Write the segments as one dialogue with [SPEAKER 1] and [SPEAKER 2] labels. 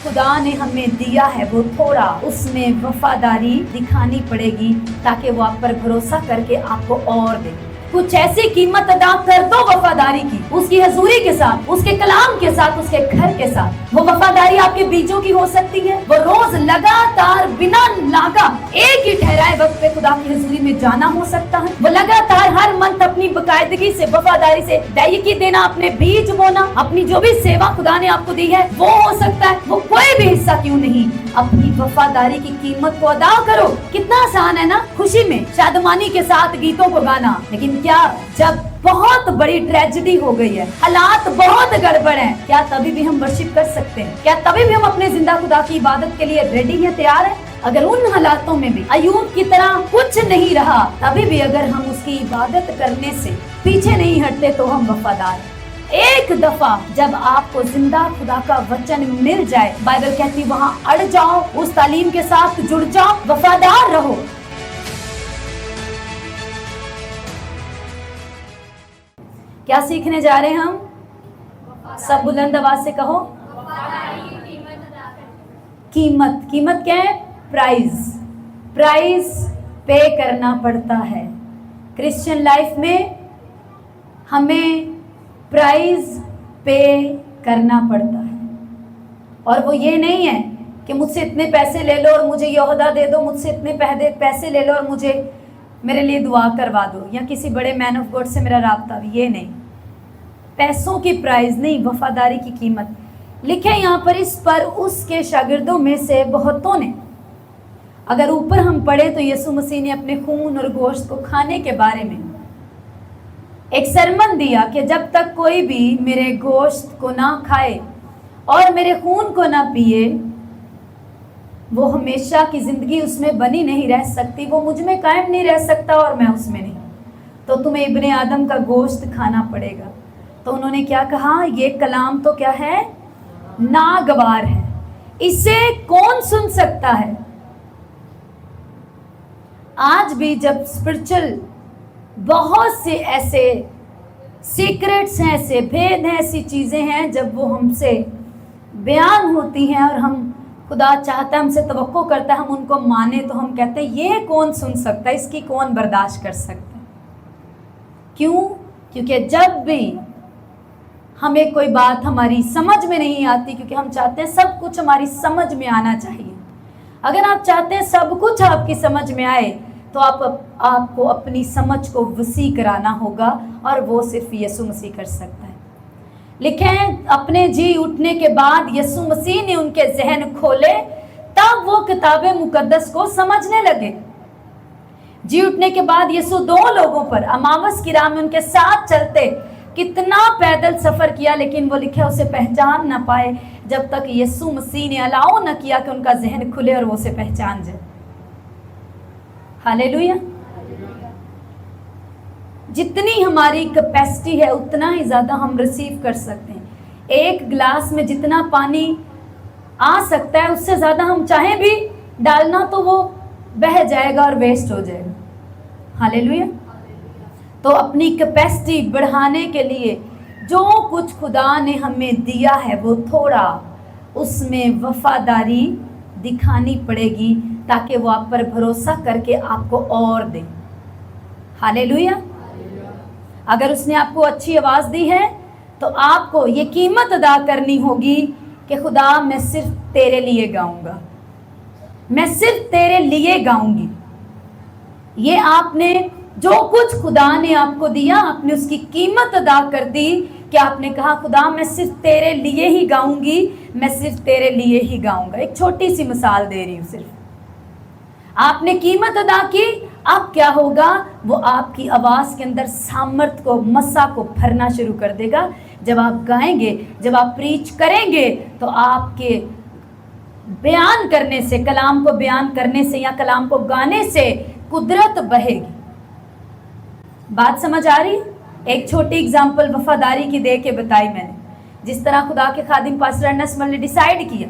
[SPEAKER 1] खुदा ने हमें दिया है वो थोड़ा, उसमें वफादारी दिखानी पड़ेगी ताकि वो आप पर भरोसा करके आपको और दे। कुछ ऐसी कीमत अदा कर दो वफादारी की, उसकी हजूरी के साथ, उसके कलाम के साथ, उसके घर के साथ। वो वफादारी आपके बीजों की हो सकती है। वो रोज लगातार बिना नागा एक ही ठहराए वक्त पे खुदा की हजूरी में जाना हो सकता है। वो लगातार हर मंथ अपनी बाकायदगी से, वफादारी से दायकी देना, अपने बीज बोना, अपनी जो भी सेवा खुदा ने आपको दी है वो हो सकता है। वो कोई भी हिस्सा क्यों नहीं, अपनी वफादारी की कीमत को अदा करो। कितना आसान है ना, खुशी में शादमानी के साथ गीतों को गाना। लेकिन क्या जब बहुत बड़ी ट्रेजेडी हो गई है, हालात बहुत गड़बड़ हैं, क्या तभी भी हम वर्शिप कर सकते हैं? क्या तभी भी हम अपने जिंदा खुदा की इबादत के लिए रेडी हैं, तैयार हैं? अगर उन हालातों में भी अय्यूब की तरह कुछ नहीं रहा, तभी भी अगर हम उसकी इबादत करने से पीछे नहीं हटते तो हम वफादार हैं। एक दफा जब आपको जिंदा खुदा का वचन मिल जाए, बाइबल कहती वहां अड़ जाओ, उस तालीम के साथ जुड़ जाओ, वफादार रहो। क्या सीखने जा रहे हैं हम? सब बुलंद आवाज से कहो, कीमत। कीमत क्या है? प्राइस। प्राइस पे करना पड़ता है। क्रिश्चियन लाइफ में हमें प्राइस पे करना पड़ता है। और वो ये नहीं है कि मुझसे इतने पैसे ले लो और मुझे ये ओहदा दे दो, मुझसे इतने पैसे ले लो और मुझे मेरे लिए दुआ करवा दो, या किसी बड़े मैन ऑफ गॉड से मेरा राब्ता भी। ये नहीं, पैसों की प्राइस नहीं, वफादारी की कीमत। लिखे यहाँ पर, इस पर उसके शागिर्दों में से बहुतों ने, अगर ऊपर हम पढ़े तो यीशु मसीह ने अपने खून और गोश्त को खाने के बारे में एक सरमन दिया कि जब तक कोई भी मेरे गोश्त को ना खाए और मेरे खून को ना पिए, वो हमेशा की जिंदगी उसमें बनी नहीं रह सकती, वो मुझ में कायम नहीं रह सकता और मैं उसमें नहीं। तो तुम्हें इब्ने आदम का गोश्त खाना पड़ेगा। तो उन्होंने क्या कहा? ये कलाम तो क्या है? नागवार है, इसे कौन सुन सकता है? आज भी जब स्पिरिचुअल बहुत से ऐसे सीक्रेट्स हैं, ऐसे भेद हैं, ऐसी चीजें हैं, जब वो हमसे बयान होती हैं और हम, खुदा चाहता है, हमसे तवक्को करता है हम उनको माने, तो हम कहते हैं ये कौन सुन सकता है, इसकी कौन बर्दाश्त कर सकता है? क्यों? क्योंकि जब भी हमें कोई बात हमारी समझ में नहीं आती, क्योंकि हम चाहते हैं सब कुछ हमारी समझ में आना चाहिए। अगर आप चाहते हैं सब कुछ आपकी समझ में आए, तो आपको अपनी समझ को वसी कराना होगा, और वो सिर्फ यीशु मसीह कर सकता है। लिखे हैं, अपने जी उठने के बाद यीशु मसीह ने उनके जहन खोले, तब वो किताबे मुकद्दस को समझने लगे। जी उठने के बाद यीशु 2 लोगों पर अमावस की राह में उनके साथ चलते, कितना पैदल सफर किया, लेकिन वो लिखे उसे पहचान ना पाए जब तक यीशु मसीह ने अलाउ न किया कि उनका जहन खुले और वो उसे पहचान जाए। हालेलुया। जितनी हमारी कैपेसिटी है उतना ही ज्यादा हम रिसीव कर सकते हैं। एक गिलास में जितना पानी आ सकता है, उससे ज्यादा हम चाहे भी डालना तो वो बह जाएगा और वेस्ट हो जाएगा। हालेलुया। तो अपनी कैपेसिटी बढ़ाने के लिए जो कुछ खुदा ने हमें दिया है वो थोड़ा, उसमें वफादारी दिखानी पड़ेगी ताकि वो आप पर भरोसा करके आपको और दे। हालेलुया। अगर उसने आपको अच्छी आवाज दी है तो आपको ये कीमत अदा करनी होगी कि खुदा मैं सिर्फ तेरे लिए गाऊंगा, मैं सिर्फ तेरे लिए गाऊंगी। ये आपने जो कुछ खुदा ने आपको दिया, आपने उसकी कीमत अदा कर दी कि आपने कहा खुदा मैं सिर्फ तेरे लिए ही गाऊंगी, मैं सिर्फ तेरे लिए ही गाऊंगा। एक छोटी सी मिसाल दे रही हूँ, सिर्फ आपने कीमत अदा की, अब क्या होगा? वो आपकी आवाज के अंदर सामर्थ को, मसा को भरना शुरू कर देगा। जब आप गाएंगे, जब आप प्रीच करेंगे, तो आपके बयान करने से, कलाम को बयान करने से या कलाम को गाने से कुदरत बहेगी। बात समझ आ रही? एक छोटी एग्जाम्पल वफादारी की दे के बताई मैंने। जिस तरह खुदा के खादिम पास्टर अर्नेस्ट मल ने डिसाइड किया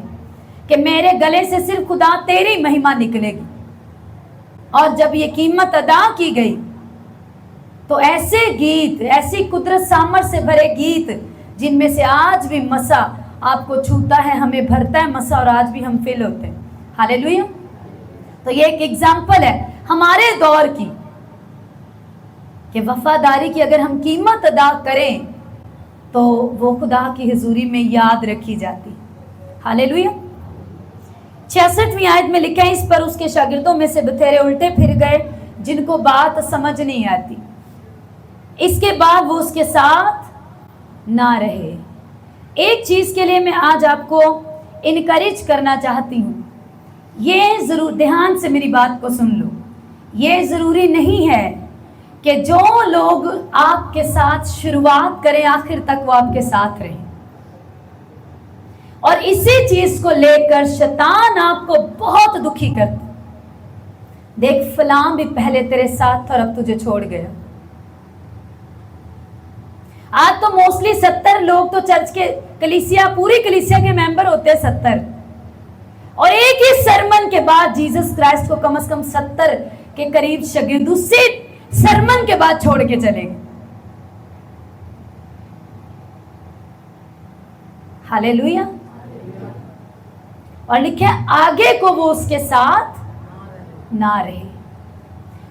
[SPEAKER 1] कि मेरे गले से सिर्फ खुदा तेरी महिमा निकलेगी, और जब ये कीमत अदा की गई तो ऐसे गीत, ऐसी कुदरत सामर्थ से भरे गीत जिनमें से आज भी मसा आपको छूता है, हमें भरता है मसा और आज भी हम फिल होते हैं। हालेलुया। तो ये एक एग्जाम्पल है हमारे दौर की कि वफादारी की अगर हम कीमत अदा करें तो वो खुदा की हुजूरी में याद रखी जाती। हालेलुया। 66वीं आयत में लिखा है, इस पर उसके शागिर्दों में से बथेरे उल्टे फिर गए जिनको बात समझ नहीं आती। इसके बाद वो उसके साथ ना रहे। एक चीज के लिए मैं आज आपको इनकरेज करना चाहती हूँ, ये जरूर ध्यान से मेरी बात को सुन लो। ये जरूरी नहीं है कि जो लोग आपके साथ शुरुआत करें आखिर तक वो आपके साथ रहें। और इसी चीज को लेकर शैतान आपको बहुत दुखी करता। देख फलां भी पहले तेरे साथ था और अब तुझे छोड़ गया। आज तो मोस्टली 70 लोग तो चर्च के कलीसिया, पूरी कलीसिया के मेंबर होते हैं 70, और एक ही सरमन के बाद जीसस क्राइस्ट को कम से कम 70 के करीब शागिर्द उसी सरमन के बाद छोड़ के चले गए। हालेलुया। और लिखे आगे को वो उसके साथ ना रहे,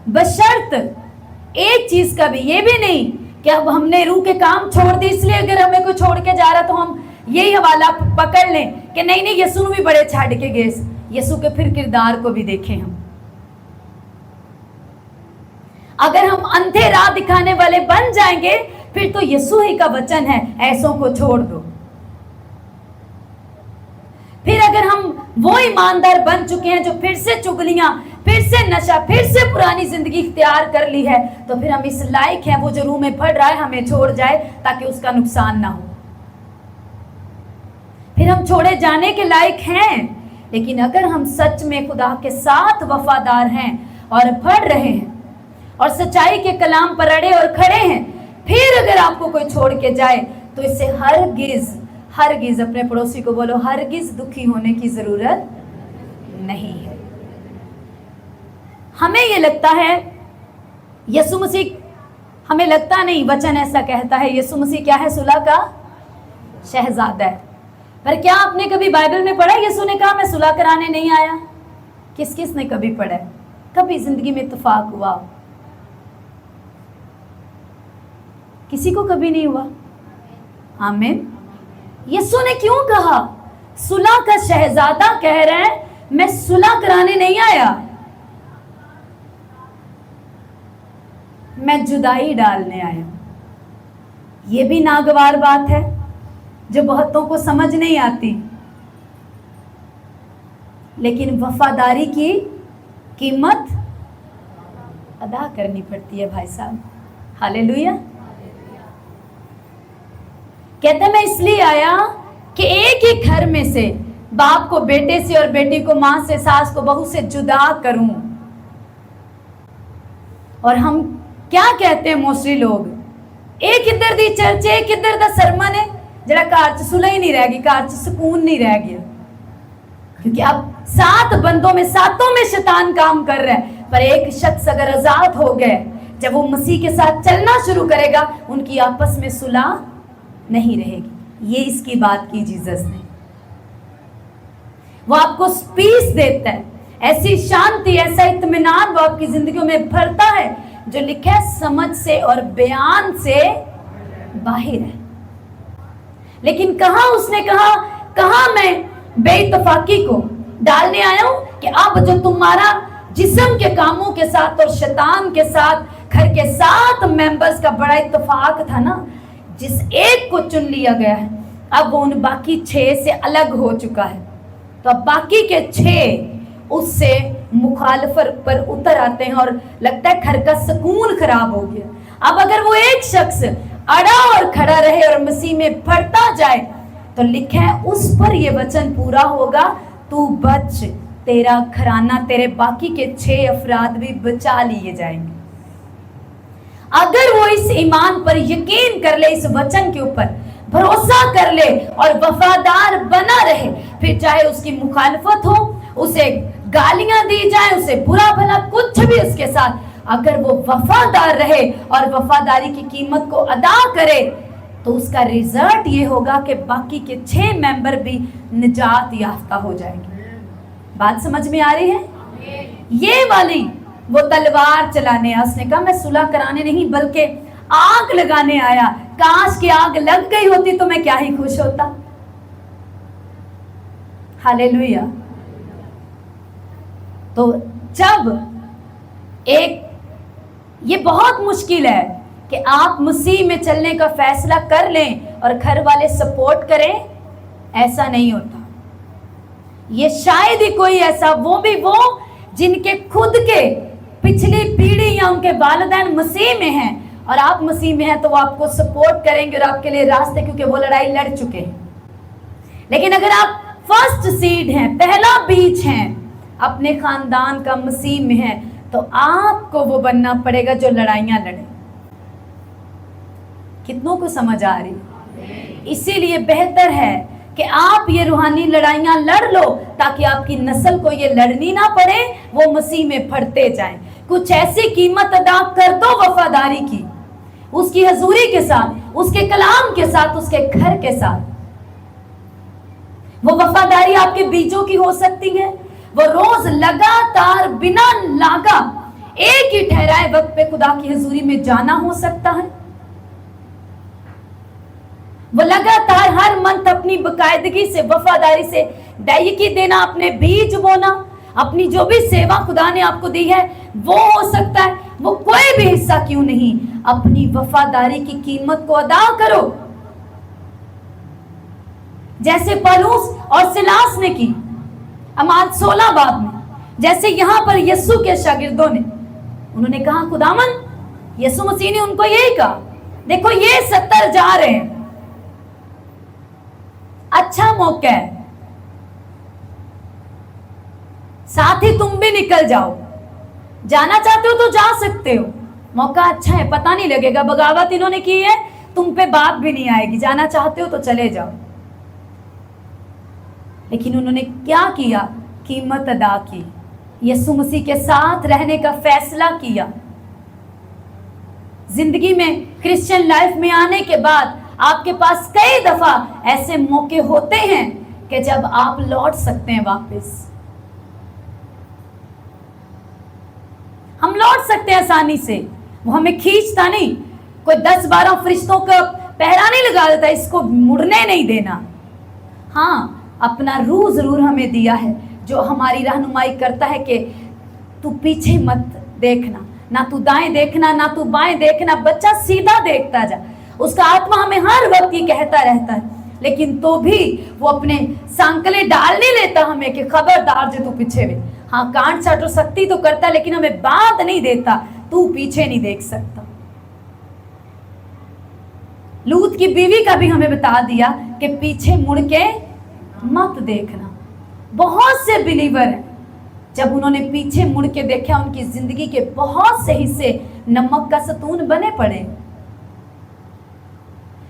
[SPEAKER 1] बशर्त एक चीज का भी, ये भी नहीं कि अब हमने रूह के काम छोड़ दी इसलिए अगर हमें कोई छोड़ के जा रहा तो हम यही हवाला पकड़ लें कि नहीं नहीं यसू भी बड़े छाड़ के गए, यसू के फिर किरदार को भी देखें हम। अगर हम अंधे राह दिखाने वाले बन जाएंगे फिर तो यसू ही का वचन है, ऐसों को छोड़ दो। फिर अगर हम वो ईमानदार बन चुके हैं जो फिर से चुगलियां, फिर से नशा, फिर से पुरानी जिंदगी इख्तियार कर ली है, तो फिर हम इस लायक हैं वो जो रूह में पड़ रहा है हमें छोड़ जाए ताकि उसका नुकसान ना हो। फिर हम छोड़े जाने के लायक हैं। लेकिन अगर हम सच में खुदा के साथ वफादार हैं और बढ़ रहे हैं और सच्चाई के कलाम पर अड़े और खड़े हैं, फिर अगर आपको कोई छोड़ के जाए तो इससे हरगिज अपने पड़ोसी को बोलो, हरगिज दुखी होने की जरूरत नहीं है। हमें ये लगता है यसु मसीह, हमें लगता नहीं, वचन ऐसा कहता है यसु मसीह क्या है, सुलह का शहजादा है। पर क्या आपने कभी बाइबल में पढ़ा यसु ने कहा मैं सुलह कराने नहीं आया? किस किस ने कभी पढ़ा है? कभी जिंदगी में इत्तेफाक हुआ? किसी को कभी नहीं हुआ। आमीन। यसु ने क्यों कहा? सुलह का शहजादा कह रहे हैं मैं सुलह कराने नहीं आया, मैं जुदाई डालने आया। ये भी नागवार बात है जो बहुतों को समझ नहीं आती, लेकिन वफादारी की कीमत अदा करनी पड़ती है भाई साहब। हालेलुया। कहते मैं इसलिए आया कि एक ही घर में से बाप को बेटे से और बेटी को मां से, सास को बहू से जुदा करूं। और हम क्या कहते हैं मोस्टली लोग, एक इधर दी चर्च, एक इधर दा सरमन है, जरा कार च सुलह ही नहीं रह गई, कार च सुकून नहीं रह गया, क्योंकि अब 7 बंदों में 7 में शैतान काम कर रहा है। पर एक शख्स अगर आजाद हो गए, जब वो मसीह के साथ चलना शुरू करेगा, उनकी आपस में सुलह नहीं रहेगी। ये इसकी बात की जीसस ने। वो आपको पीस देता है, ऐसी शांति, ऐसा इत्मीनान वो आपकी जिंदगी में भरता है जो लिखा है समझ से और बयान से बाहर है। लेकिन कहा उसने कहा मैं बेइत्तेफाकी को डालने आया हूं कि अब जो तुम्हारा जिस्म के कामों के साथ और शैतान के साथ घर के 7 मेंबर्स का बड़ा इत्तेफाक था ना, जिस एक को चुन लिया गया है, अब वो उन बाकी 6 से अलग हो चुका है। तो अब बाकी के 6 उससे मुखालफत पर उतर आते हैं और लगता है घर का सुकून खराब हो गया। अब अगर वो एक शख्स अड़ा और खड़ा रहे और मसीह में बढ़ता जाए, तो लिखा है उस पर ये वचन पूरा होगा, तू बच, तेरा घराना, तेरे बाकी के 6 अफराद भी बचा लिए जाएंगे। अगर वो इस ईमान पर यकीन कर ले, इस वचन के ऊपर भरोसा कर ले और वफादार बना रहे, फिर चाहे उसकी मुखालफत हो, उसे गालियां दी जाए, उसे बुरा भला कुछ भी उसके साथ, अगर वो वफादार रहे और वफादारी की कीमत को अदा करे, तो उसका रिजल्ट ये होगा कि बाकी के 6 मेंबर भी निजात याफ्ता हो जाएंगे। बात समझ में आ रही है? ये वाली वो तलवार चलाने आया, उसने कहा मैं सुलह कराने नहीं बल्कि आग लगाने आया। काश की आग लग गई होती तो मैं क्या ही खुश होता। हालेलुया। तो जब ये बहुत मुश्किल है कि आप मसीह में चलने का फैसला कर लें और घर वाले सपोर्ट करें, ऐसा नहीं होता। ये शायद ही कोई ऐसा, वो भी वो जिनके खुद के पिछली पीढ़ी या उनके वालिदैन मसीह में हैं और आप मसीह में हैं, तो वो आपको सपोर्ट करेंगे और आपके लिए रास्ते, क्योंकि वो लड़ाई लड़ चुके हैं। लेकिन अगर आप फर्स्ट सीड हैं, पहला बीज हैं, अपने खानदान का मसीह में है, तो आपको वो बनना पड़ेगा जो लड़ाइयां लड़े। कितनों को समझ आ रही? इसीलिए बेहतर है कि आप ये रूहानी लड़ाइयां लड़ लो ताकि आपकी नस्ल को ये लड़नी ना पड़े, वो मसीह में बढ़ते जाएं। कुछ ऐसी कीमत अदा कर दो वफादारी की, उसकी हजूरी के साथ, उसके कलाम के साथ, उसके घर के साथ। वो वफादारी आपके बीजों की हो सकती है। वो रोज लगातार बिना लागा एक ही ठहराए वक्त पे खुदा की हजूरी में जाना हो सकता है। वो लगातार हर मंथ अपनी बाकायदगी से, वफादारी से दायकी देना, अपने बीज बोना, अपनी जो भी सेवा खुदा ने आपको दी है वो हो सकता है। वो कोई भी हिस्सा क्यों नहीं, अपनी वफादारी की कीमत को अदा करो, जैसे पौलुस और सिलास ने की अमाल 16 बाब में। जैसे यहां पर यीशु के शागिर्दों ने, उन्होंने कहा खुदावन, यीशु मसीह ने उनको यही कहा, देखो ये 70 जा रहे हैं, अच्छा मौका है, साथ ही तुम भी निकल जाओ, जाना चाहते हो तो जा सकते हो, मौका अच्छा है, पता नहीं लगेगा। बगावत इन्होंने की है, तुम पे बात भी नहीं आएगी, जाना चाहते हो तो चले जाओ। लेकिन उन्होंने क्या किया? कीमत अदा की, यीशु मसीह के साथ रहने का फैसला किया। जिंदगी में, क्रिश्चियन लाइफ में आने के बाद आपके पास कई दफा ऐसे मौके होते हैं कि जब आप लौट सकते हैं वापस। हम लौट सकते हैं आसानी से, वो हमें खींचता नहीं। कोई 10-12 फरिश्तों का पहरा नहीं लगा देता, इसको मुड़ने नहीं देना। हाँ, अपना रूह जरूर हमें दिया है जो हमारी रहनुमाई करता है कि तू पीछे मत देखना, ना तू दाएं देखना, ना तू बाएं देखना, बच्चा सीधा देखता जा। उसका आत्मा हमें हर वक्त ये कहता रहता है, लेकिन तो भी वो अपने सांकले डाल नहीं लेता हमें कि खबरदार जो तू पीछे वे। हाँ, कांट साटो सख्ती तो करता है, लेकिन हमें बात नहीं देता, तू पीछे नहीं देख सकता। लूत की बीवी का भी हमें बता दिया कि पीछे मुड़ के मत देखना। बहुत से बिलीवर हैं, जब उन्होंने पीछे मुड़ के देखा, उनकी जिंदगी के बहुत से हिस्से नमक का सतून बने पड़े,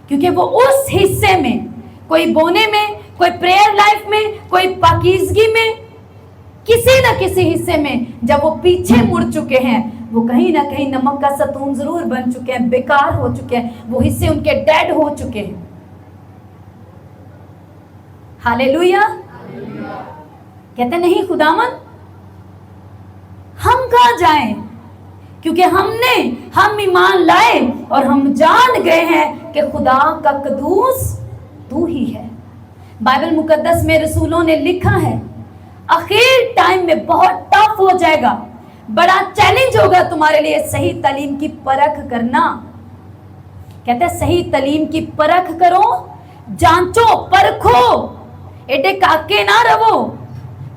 [SPEAKER 1] क्योंकि वो उस हिस्से में, कोई बोने में, कोई प्रेयर लाइफ में, कोई पाकीज़गी में, किसी न किसी हिस्से में जब वो पीछे मुड़ चुके हैं, वो कहीं ना कहीं नमक का सतून जरूर बन चुके हैं, बेकार हो चुके हैं, वो हिस्से उनके डेड हो चुके हैं। हालेलुया। कहते नहीं खुदावन, हम कहां जाएं, क्योंकि हम ईमान लाए और हम जान गए हैं कि खुदा का कदूस तू ही है। बाइबल मुकद्दस में रसूलों ने लिखा है, आखिर टाइम में बहुत टफ हो जाएगा, बड़ा चैलेंज होगा तुम्हारे लिए सही तालीम की परख करना। कहते हैं सही तालीम की परख करो, जांचो, परखो, एटे काके ना रहो,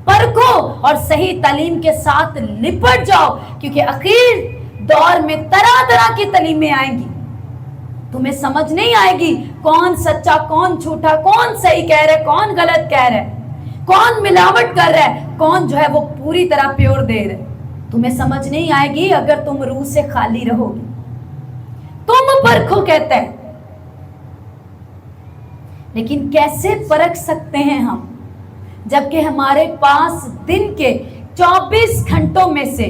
[SPEAKER 1] परखो और सही तालीम के साथ लिपट जाओ, क्योंकि आखिर दौर में तरह तरह की तालीमें आएंगी। तुम्हें समझ नहीं आएगी कौन सच्चा, कौन झूठा, कौन सही कह रहा है, कौन गलत कह रहा है, कौन मिलावट कर रहा है, कौन जो है वो पूरी तरह प्योर दे रहा है। तुम्हें समझ नहीं आएगी अगर तुम रूह से खाली रहोगे। तुम परखो कहते हैं, लेकिन कैसे परख सकते हैं हम, जबकि हमारे पास दिन के 24 घंटों में से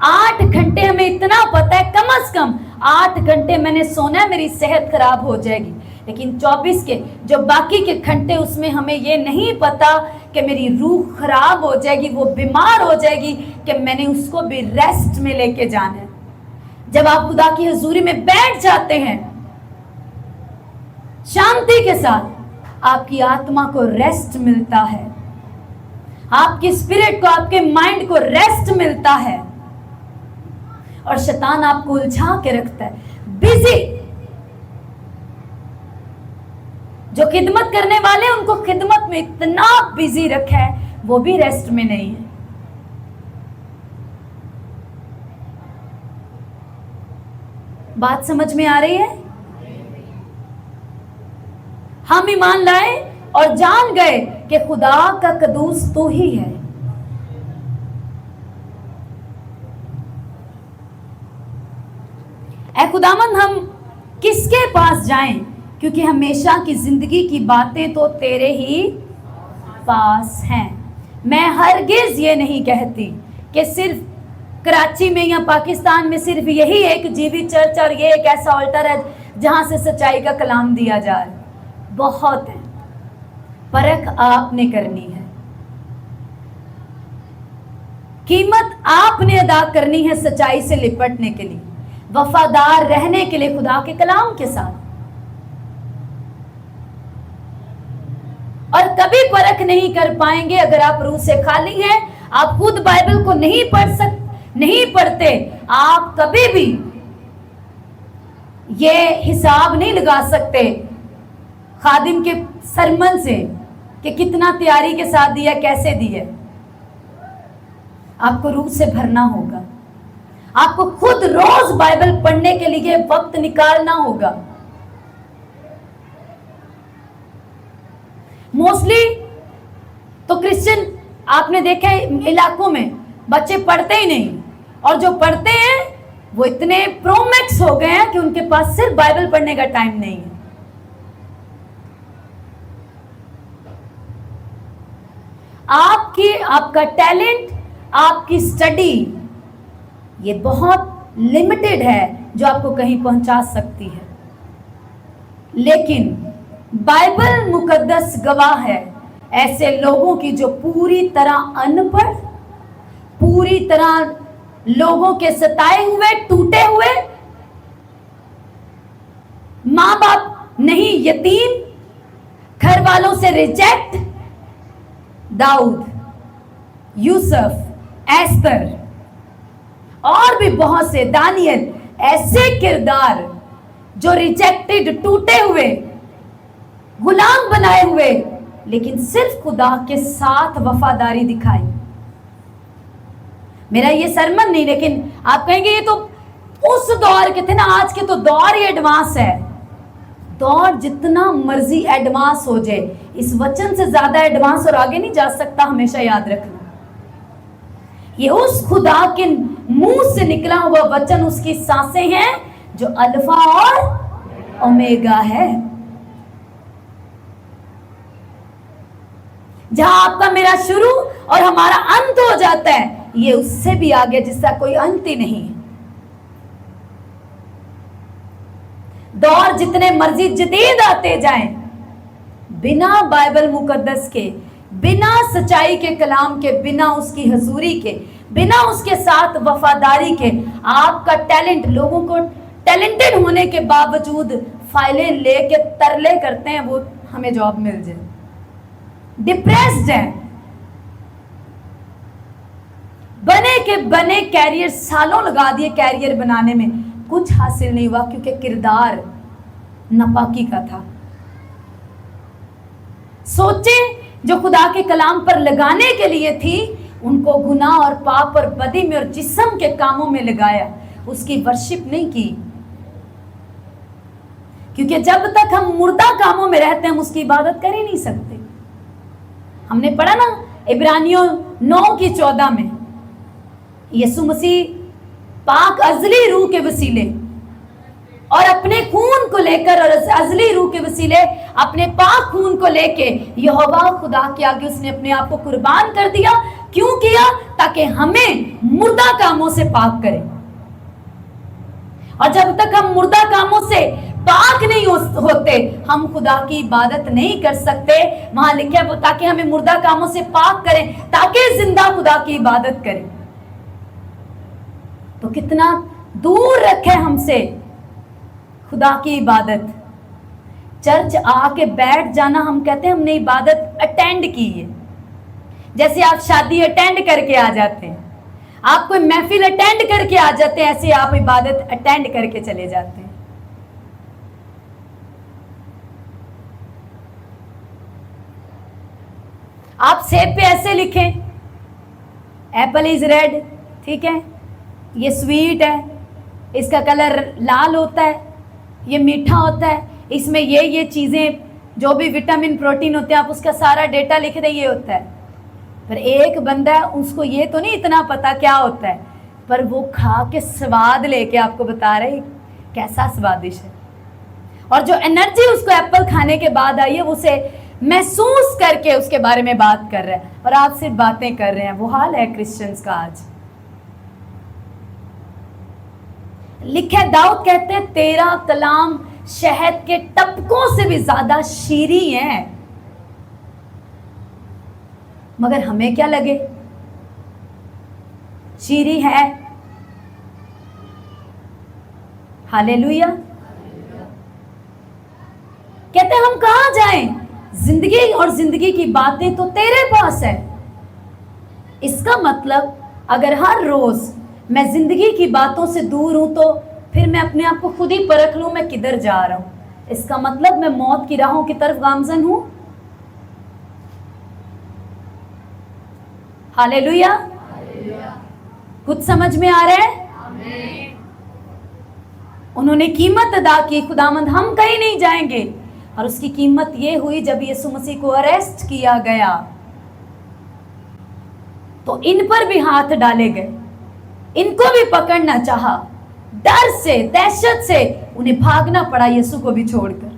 [SPEAKER 1] 8 घंटे हमें इतना पता है, कम से कम 8 घंटे मैंने सोना है, मेरी सेहत खराब हो जाएगी। लेकिन 24 के जो बाकी के घंटे, उसमें हमें ये नहीं पता कि मेरी रूह खराब हो जाएगी, वो बीमार हो जाएगी, कि मैंने उसको भी रेस्ट में लेके जाना है। जब आप खुदा की हजूरी में बैठ जाते हैं शांति के साथ, आपकी आत्मा को रेस्ट मिलता है, आपकी स्पिरिट को, आपके माइंड को रेस्ट मिलता है। और शैतान आपको उलझा के रखता है बिजी। जो खिदमत करने वाले, उनको खिदमत में इतना बिजी रखा है, वो भी रेस्ट में नहीं है। बात समझ में आ रही है? हम ईमान लाए और जान गए कि खुदा का कदूस तू ही है। ऐ खुदावंद, हम किसके पास जाएं? क्योंकि हमेशा की जिंदगी की बातें तो तेरे ही पास हैं। मैं हरगिज ये नहीं कहती कि सिर्फ कराची में या पाकिस्तान में सिर्फ यही एक जीवित चर्च और ये एक ऐसा ऑल्टर है जहां से सच्चाई का कलाम दिया जा रहा है। बहुत है, परख आपने करनी है, कीमत आपने अदा करनी है सच्चाई से लिपटने के लिए, वफादार रहने के लिए खुदा के कलाम के साथ। और कभी परख नहीं कर पाएंगे अगर आप रूह से खाली हैं। आप खुद बाइबल को नहीं पढ़ते, आप कभी भी ये हिसाब नहीं लगा सकते खादिम के सरमन से कि कितना तैयारी के साथ दिया, कैसे दिया। आपको रूह से भरना होगा, आपको खुद रोज बाइबल पढ़ने के लिए वक्त निकालना होगा। मोस्टली तो क्रिश्चियन आपने देखा है इलाकों में बच्चे पढ़ते ही नहीं, और जो पढ़ते हैं वो इतने प्रोमैक्स हो गए हैं कि उनके पास सिर्फ बाइबल पढ़ने का टाइम नहीं है। आपका टैलेंट, आपकी स्टडी, ये बहुत लिमिटेड है जो आपको कहीं पहुंचा सकती है। लेकिन बाइबल मुकद्दस गवाह है ऐसे लोगों की जो पूरी तरह अनपढ़, पूरी तरह लोगों के सताए हुए, टूटे हुए, मां बाप नहीं, यतीम, घर वालों से रिजेक्ट, दाऊद, यूसुफ, एस्तर और भी बहुत से, दानियल, ऐसे किरदार जो रिजेक्टेड, टूटे हुए, गुलाम बनाए हुए, लेकिन सिर्फ खुदा के साथ वफादारी दिखाई। मेरा ये सरमन नहीं, लेकिन आप कहेंगे ये तो उस दौर के थे ना, आज के तो दौर ही एडवांस है। दौर जितना मर्जी एडवांस हो जाए, इस वचन से ज्यादा एडवांस और आगे नहीं जा सकता, हमेशा याद रखना। ये उस खुदा के मुंह से निकला हुआ वचन, उसकी सांसें हैं जो अल्फा और ओमेगा है। जहां आपका मेरा शुरू और हमारा अंत हो जाता है, ये उससे भी आगे जिसका कोई अंत ही नहीं है। दौर जितने मर्जी जदीद आते जाएं, बिना बाइबल मुकद्दस के, बिना सच्चाई के कलाम के, बिना उसकी हजूरी के, बिना उसके साथ वफादारी के, आपका टैलेंट, लोगों को टैलेंटेड होने के बावजूद फाइलें लेके तरले करते हैं वो हमें जॉब मिल जाए, डिप्रेस्ड है, बने के बने कैरियर, सालों लगा दिए कैरियर बनाने में, कुछ हासिल नहीं हुआ क्योंकि किरदार नापाकी का था। सोचे जो खुदा के कलाम पर लगाने के लिए थी, उनको गुनाह और पाप और बदी में और जिस्म के कामों में लगाया, उसकी वर्शिप नहीं की। क्योंकि जब तक हम मुर्दा कामों में रहते हैं हम उसकी इबादत कर ही नहीं सकते। हमने पढ़ा ना इब्रानियों 9:14 में, यीशु मसीह पाक अजली रूह के वसीले और अपने खून को लेकर, और अजली रूह के वसीले अपने पाक खून को लेके यहोवा खुदा के आगे उसने अपने आप को कुर्बान कर दिया। क्यों किया? ताकि हमें मुर्दा कामों से पाक करे और जब तक हम मुर्दा कामों से पाक नहीं होते, हम खुदा की इबादत नहीं कर सकते। वहां लिखा है वो ताकि हमें मुर्दा कामों से पाक करें, ताकि जिंदा खुदा की इबादत करें। तो कितना दूर रखे हमसे खुदा की इबादत। चर्च आके बैठ जाना, हम कहते हैं हमने इबादत अटेंड की है। जैसे आप शादी अटेंड करके आ जाते हैं, आप कोई महफिल अटेंड करके आ जाते हैं, ऐसे आप इबादत अटेंड करके चले जाते हैं। आप सेब पे ऐसे लिखें, एप्पल इज रेड, ठीक है, ये स्वीट है, इसका कलर लाल होता है, ये मीठा होता है, इसमें ये चीजें जो भी विटामिन प्रोटीन होते हैं, आप उसका सारा डेटा लिख दें, ये होता है। पर एक बंदा है, उसको ये तो नहीं इतना पता क्या होता है, पर वो खा के स्वाद लेके आपको बता रहे कैसा स्वादिष्ट है। और जो एनर्जी उसको एप्पल खाने के बाद आई है, उसे महसूस करके उसके बारे में बात कर रहे हैं, और आप सिर्फ बातें कर रहे हैं। वो हाल है क्रिश्चियंस का आज। लिखे दाऊद कहते हैं तेरा कलाम शहद के टपकों से भी ज्यादा शीरी है। मगर हमें क्या लगे, शीरी है। हालेलुया। कहते हम कहां जाएं, जिंदगी और जिंदगी की बातें तो तेरे पास है। इसका मतलब अगर हर रोज मैं जिंदगी की बातों से दूर हूं, तो फिर मैं अपने आप को खुद ही परख लूं मैं किधर जा रहा हूं। इसका मतलब मैं मौत की राहों की तरफ गामजन हूं। हालेलुया। कुछ समझ में आ रहा है? उन्होंने कीमत अदा की, खुदामंद हम कहीं नहीं जाएंगे। और उसकी कीमत ये हुई जब यीशु मसीह को अरेस्ट किया गया, तो इन पर भी हाथ डाले गए, इनको भी पकड़ना चाहा। डर से, दहशत से उन्हें भागना पड़ा यीशु को भी छोड़कर।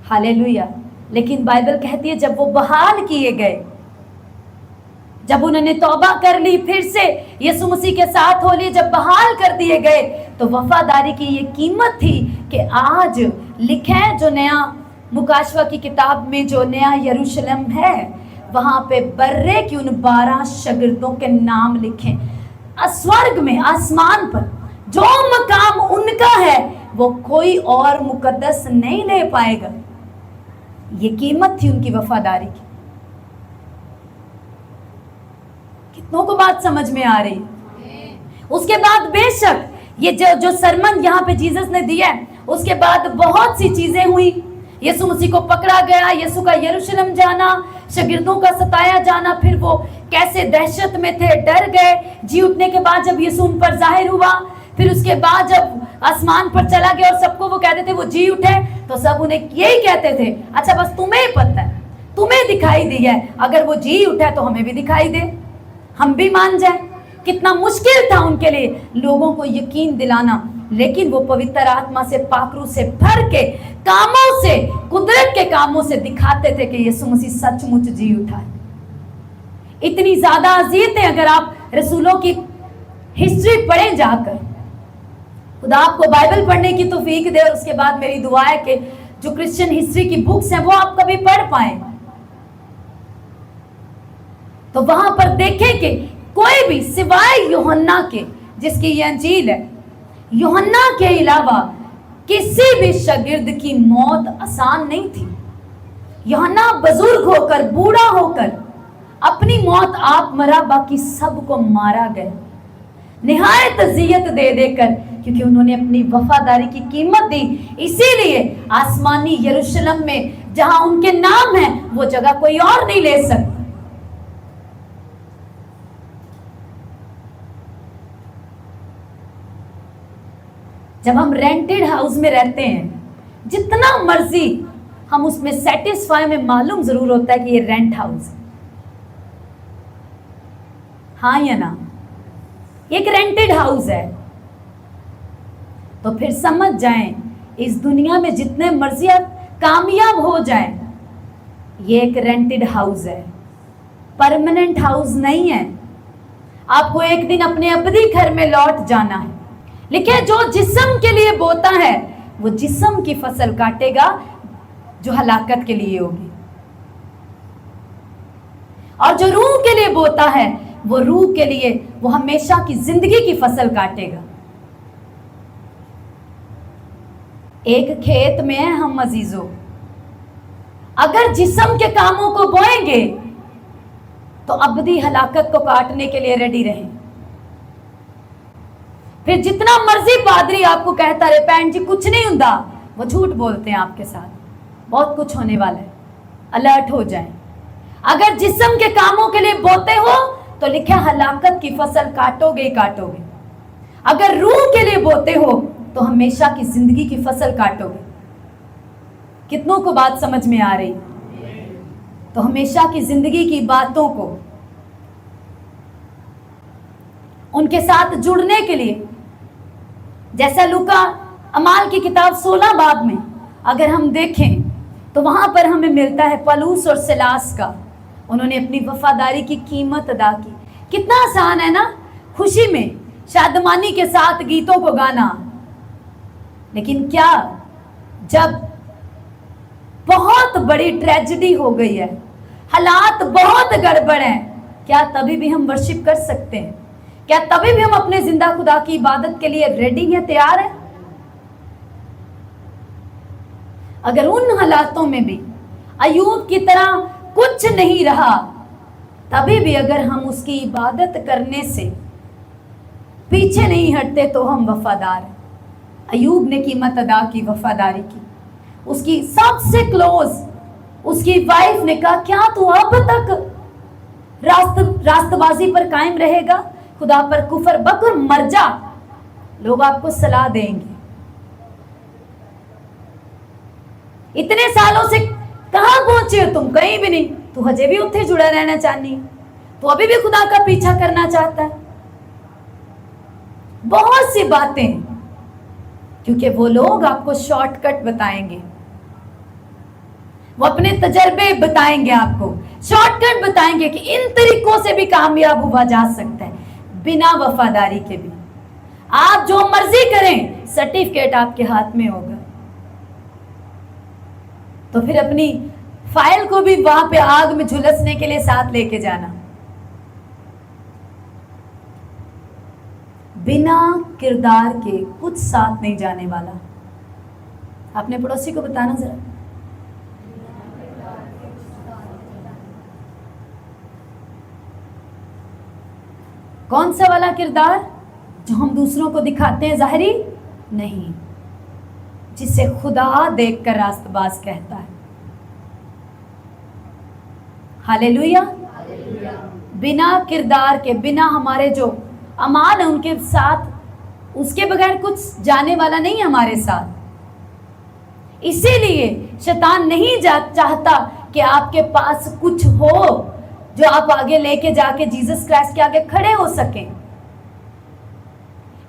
[SPEAKER 1] हालेलुया। लेकिन बाइबल कहती है जब वो बहाल किए गए, जब उन्होंने तौबा कर ली, फिर से यीशु मसीह के साथ हो लिए, जब बहाल कर दिए गए, तो वफादारी की ये कीमत थी कि आज लिखे है जो नया मुकाशवा की किताब में जो नया यरूशलेम है, वहां पे बर्रे की उन 12 शागिर्दों के नाम लिखे। स्वर्ग में, आसमान पर जो मकाम उनका है, वो कोई और मुकद्दस नहीं ले पाएगा। ये कीमत थी उनकी वफादारी की। कितनों को बात समझ में आ रही? उसके बाद बेशक ये जो सरमन यहाँ पे जीसस ने दिया है, उसके बाद बहुत सी चीजें हुई। यीशु मसीह को पकड़ा गया, यीशु का यरूशलेम जाना, शागिर्दों का सताया जाना, फिर वो कैसे दहशत में थे, डर गए। जी उठने के बाद जब यीशु उन पर जाहिर हुआ, फिर उसके बाद जब आसमान पर चला गया और सबको वो कहते थे वो जी उठे, तो सब उन्हें यही कहते थे, अच्छा बस तुम्हें पता है, तुम्हें दिखाई दी है, अगर वो जी उठा तो हमें भी दिखाई दे, हम भी मान जाए। कितना मुश्किल था उनके लिए लोगों को यकीन दिलाना, लेकिन वो पवित्र आत्मा से, पाखरू से भर के, कामों से, कुदरत के कामों से दिखाते थे कि यीशु मसीह सचमुच जी उठा है। इतनी ज्यादा अजीयतें, अगर आप रसूलों की हिस्ट्री पढ़ें जाकर, खुदा आपको बाइबल पढ़ने की तौफीक दे, और उसके बाद मेरी दुआ है कि जो क्रिश्चियन हिस्ट्री की बुक्स हैं वो आप कभी पढ़ पाए, तो वहां पर देखें कि कोई भी सिवाय यूहन्ना के, जिसकी ये अंजील है, यूहन्ना के अलावा किसी भी शागिर्द की मौत आसान नहीं थी। यूहन्ना बुजुर्ग होकर, बूढ़ा होकर अपनी मौत आप मरा, बाकी सबको मारा गया निहायत अजियत दे देकर, क्योंकि उन्होंने अपनी वफादारी की कीमत दी। इसीलिए आसमानी यरूशलेम में जहां उनके नाम है, वो जगह कोई और नहीं ले सकता। जब हम रेंटेड हाउस में रहते हैं, जितना मर्जी हम उसमें सेटिस्फाई, में मालूम जरूर होता है कि ये रेंट हाउस है, हाँ या ना, एक रेंटेड हाउस है। तो फिर समझ जाएं, इस दुनिया में जितने मर्जी आप कामयाब हो जाएं, ये एक रेंटेड हाउस है, परमानेंट हाउस नहीं है। आपको एक दिन अपने अबदी घर में लौट जाना है। लिखे, जो जिस्म के लिए बोता है वो जिस्म की फसल काटेगा जो हलाकत के लिए होगी, और जो रूह के लिए बोता है वो रूह के लिए, वो हमेशा की जिंदगी की फसल काटेगा। एक खेत में है हम अजीजों, अगर जिस्म के कामों को बोएंगे तो अबदी हलाकत को काटने के लिए रेडी रहें। फिर जितना मर्जी पादरी आपको कहता रहे पैन जी कुछ नहीं हुंदा, वो झूठ बोलते हैं आपके साथ, बहुत कुछ होने वाला है, अलर्ट हो जाए। अगर जिस्म के कामों के लिए बोते हो तो लिखा हलाकत की फसल काटोगे ही काटोगे। अगर रूह के लिए बोते हो तो हमेशा की जिंदगी की फसल काटोगे। कितनों को बात समझ में आ रही? तो हमेशा की जिंदगी की बातों को, उनके साथ जुड़ने के लिए, जैसा लूका अमाल की किताब 16 बाब में अगर हम देखें तो वहां पर हमें मिलता है पलूस और सिलास का, उन्होंने अपनी वफादारी की कीमत अदा की। कितना आसान है ना खुशी में शादमानी के साथ गीतों को गाना, लेकिन क्या जब बहुत बड़ी ट्रेजेडी हो गई है, हालात बहुत गड़बड़ हैं, क्या तभी भी हम वर्शिप कर सकते हैं? क्या तभी भी हम अपने जिंदा खुदा की इबादत के लिए रेडी हैं, तैयार हैं? अगर उन हालातों में भी अयूब की तरह कुछ नहीं रहा, तभी भी अगर हम उसकी इबादत करने से पीछे नहीं हटते तो हम वफादार हैं। अयूब ने कीमत अदा की, वफादारी की। उसकी सबसे क्लोज उसकी वाइफ ने कहा, क्या तू अब तक रास्तबाजी पर कायम रहेगा? खुदा पर कुफर बक और मर जा, लोग आपको सलाह देंगे। इतने सालों से कहां पहुंचे हो तुम? कहीं भी नहीं। तू हजे भी उत्थे जुड़ा रहना चाहनी, तू अभी भी खुदा का पीछा करना चाहता है। बहुत सी बातें, क्योंकि वो लोग आपको शॉर्टकट बताएंगे, वो अपने तजर्बे बताएंगे, आपको शॉर्टकट बताएंगे कि इन तरीकों से भी कामयाब हुआ जा सकता है बिना वफादारी के भी। आप जो मर्जी करें, सर्टिफिकेट आपके हाथ में होगा। तो फिर अपनी फाइल को भी वहां पे आग में झुलसने के लिए साथ लेके जाना। बिना किरदार के कुछ साथ नहीं जाने वाला। अपने पड़ोसी को बताना जरा, कौन सा वाला किरदार जो हम दूसरों को दिखाते हैं ज़ाहिरी नहीं, जिसे खुदा देखकर रास्तबाज कहता है। हालेलुया। बिना किरदार के, बिना हमारे जो अमाल है उनके साथ, उसके बगैर कुछ जाने वाला नहीं हमारे साथ। इसीलिए शैतान नहीं चाहता कि आपके पास कुछ हो जो आप आगे लेके जाके जीसस क्राइस्ट के आगे खड़े हो सकें।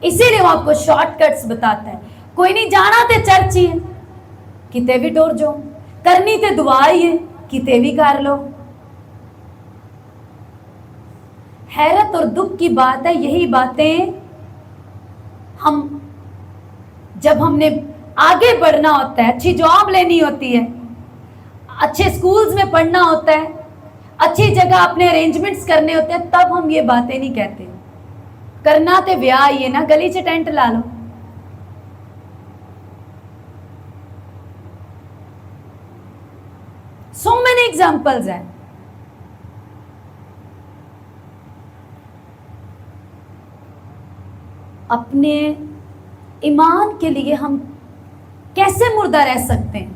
[SPEAKER 1] इसीलिए वो आपको शॉर्टकट्स बताता है। कोई नहीं जाना ते चर्च ही है, किते भी टोर जो करनी ते दुआ ही है, किते भी कर लो। हैरत और दुख की बात है, यही बातें हम जब हमने आगे बढ़ना होता है, अच्छी जॉब लेनी होती है, अच्छे स्कूल्स में पढ़ना होता है, अच्छी जगह अपने अरेंजमेंट्स करने होते हैं, तब हम ये बातें नहीं कहते। करना ते ब्याह ही है ना, गली च टेंट ला लो। So many examples हैं। अपने ईमान के लिए हम कैसे मुर्दा रह सकते हैं?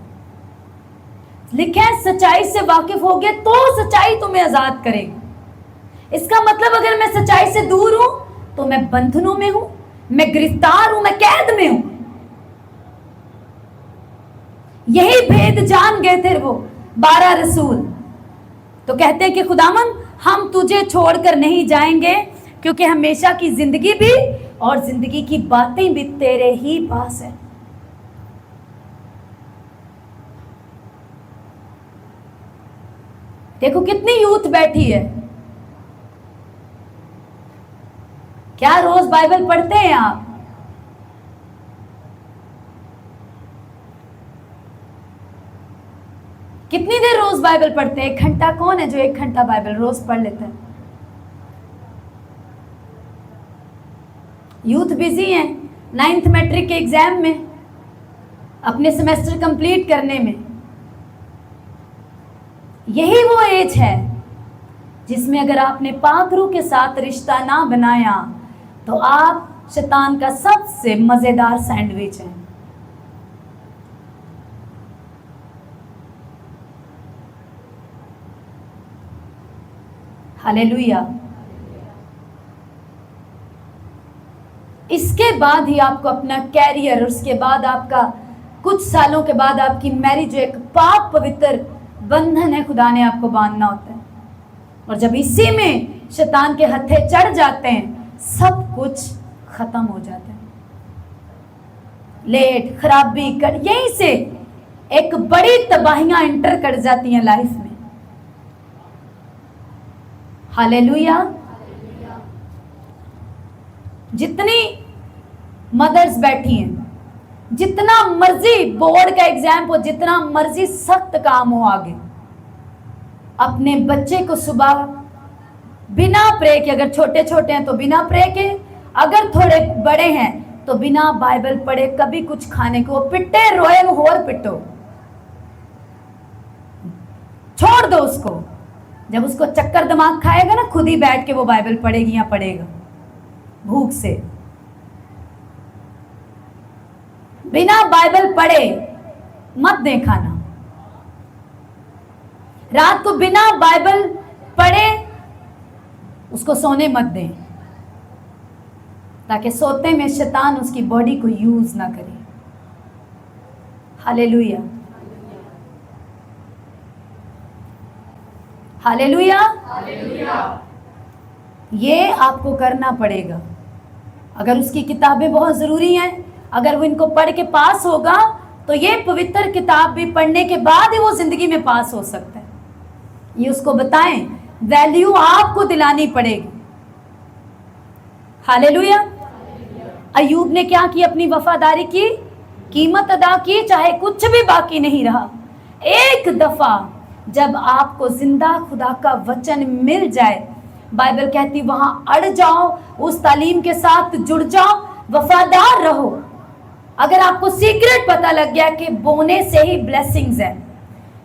[SPEAKER 1] लिखा है सच्चाई से वाकिफ हो गए तो सच्चाई तुम्हें आजाद करेगी। इसका मतलब अगर मैं सच्चाई से दूर हूं तो मैं बंधनों में हूं, मैं गिरफ्तार हूं, मैं कैद में हूं। यही भेद जान गए थे वो 12 रसूल। तो कहते हैं कि खुदावन हम तुझे छोड़कर नहीं जाएंगे, क्योंकि हमेशा की जिंदगी भी और जिंदगी की बातें भी तेरे ही पास है। देखो कितनी यूथ बैठी है, क्या रोज बाइबल पढ़ते हैं आप? कितनी देर रोज बाइबल पढ़ते हैं? 1 घंटा कौन है जो 1 घंटा बाइबल रोज पढ़ लेता है? यूथ बिजी हैं 9th मैट्रिक के एग्जाम में, अपने सेमेस्टर कंप्लीट करने में। यही वो एज है जिसमें अगर आपने पाक रूह के साथ रिश्ता ना बनाया तो आप शैतान का सबसे मजेदार सैंडविच हैं। हालेलुया। इसके बाद ही आपको अपना कैरियर, उसके बाद आपका कुछ सालों के बाद आपकी मैरिज जो एक पाक पवित्र बंधन है, खुदा ने आपको बांधना होता है। और जब इसी में शैतान के हत्थे चढ़ जाते हैं, सब कुछ खत्म हो जाता है। लेट, खराबी कर, यहीं से एक बड़ी तबाहियां इंटर कर जाती हैं लाइफ में। हालेलुया। जितनी मदर्स बैठी हैं, जितना मर्जी बोर्ड का एग्जाम हो, जितना मर्जी सख्त काम हो आगे, अपने बच्चे को सुबह बिना प्रे के, अगर छोटे छोटे हैं तो बिना प्रे के, अगर थोड़े बड़े हैं तो बिना बाइबल पढ़े कभी कुछ खाने को पिटे, रोए और पिटो, छोड़ दो उसको। जब उसको चक्कर दिमाग खाएगा ना, खुद ही बैठ के वो बाइबल पढ़ेगी या पढ़ेगा भूख से। बिना बाइबल पढ़े मत दें खाना। रात को बिना बाइबल पढ़े उसको सोने मत दें, ताकि सोते में शैतान उसकी बॉडी को यूज ना करे। Hallelujah, hallelujah. ये आपको करना पड़ेगा। अगर उसकी किताबें बहुत ज़रूरी हैं, अगर वो इनको पढ़ के पास होगा तो ये पवित्र किताब भी पढ़ने के बाद ही वो ज़िंदगी में पास हो सकता है। ये उसको बताएं, वैल्यू आपको दिलानी पड़ेगी। हालेलुया। अय्यूब ने क्या की? अपनी वफादारी की कीमत अदा की, चाहे कुछ भी बाकी नहीं रहा। एक दफ़ा जब आपको जिंदा खुदा का वचन मिल जाए, बाइबल कहती वहां अड़ जाओ, उस तालीम के साथ जुड़ जाओ, वफादार रहो। अगर आपको सीक्रेट पता लग गया कि बोने से ही ब्लेसिंग्स है,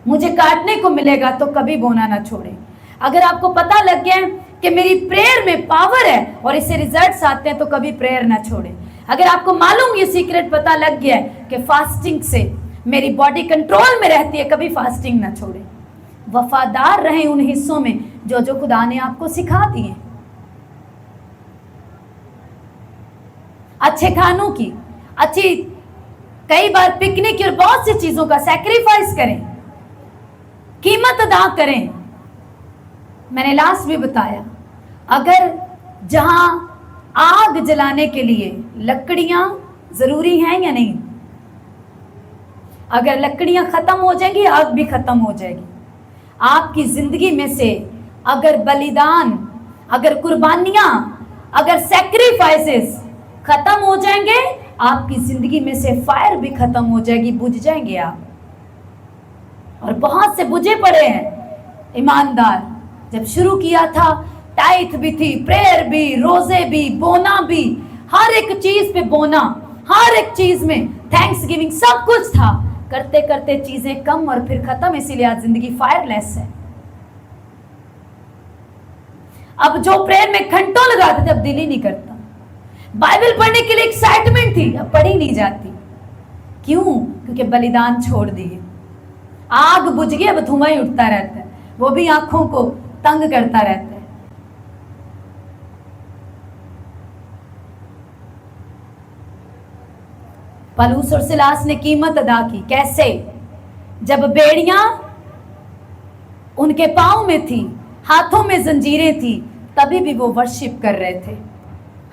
[SPEAKER 1] मुझे काटने को मिलेगा, तो कभी बोना ना छोड़े। अगर आपको पता लग गया कि मेरी प्रेयर में पावर है और इससे रिजल्ट्स आते हैं, तो कभी प्रेयर ना छोड़े। अगर आपको मालूम ये सीक्रेट पता लग गया है कि फास्टिंग से मेरी बॉडी कंट्रोल में रहती है, कभी फास्टिंग ना छोड़े। वफादार रहें उन हिस्सों में जो जो खुदा ने आपको सिखा दिए। अच्छे खानों की, अच्छी, कई बार पिकनिक और बहुत सी चीजों का सैक्रिफाइस करें, कीमत अदा करें। मैंने लास्ट भी बताया, अगर जहां आग जलाने के लिए लकड़ियां जरूरी हैं या नहीं, अगर लकड़ियां खत्म हो जाएंगी, आग भी खत्म हो जाएगी। आपकी जिंदगी में से अगर बलिदान, अगर कुर्बानियां, अगर सैक्रिफाइसेस खत्म हो जाएंगे, आपकी जिंदगी में से फायर भी खत्म हो जाएगी, बुझ जाएंगे आप। और बहुत से बुझे पड़े हैं ईमानदार। जब शुरू किया था, टाइथ भी थी, प्रेयर भी, रोजे भी, बोना भी, हर एक चीज पे बोना, हर एक चीज में थैंक्स गिविंग, सब कुछ था। करते करते चीजें कम और फिर खत्म, इसीलिए आज जिंदगी फायरलेस है। अब जो प्रेयर में घंटों लगाते थे, अब दिल ही नहीं करता। बाइबल पढ़ने के लिए एक्साइटमेंट थी, अब पढ़ी नहीं जाती। क्यों? क्योंकि बलिदान छोड़ दिए। आग बुझ गई, अब धुआं ही उठता रहता है, वो भी आंखों को तंग करता रहता है। पलूस और सिलास ने कीमत अदा की। कैसे? जब बेड़ियां उनके पांव में थी, हाथों में जंजीरें थी, तभी भी वो वर्शिप कर रहे थे।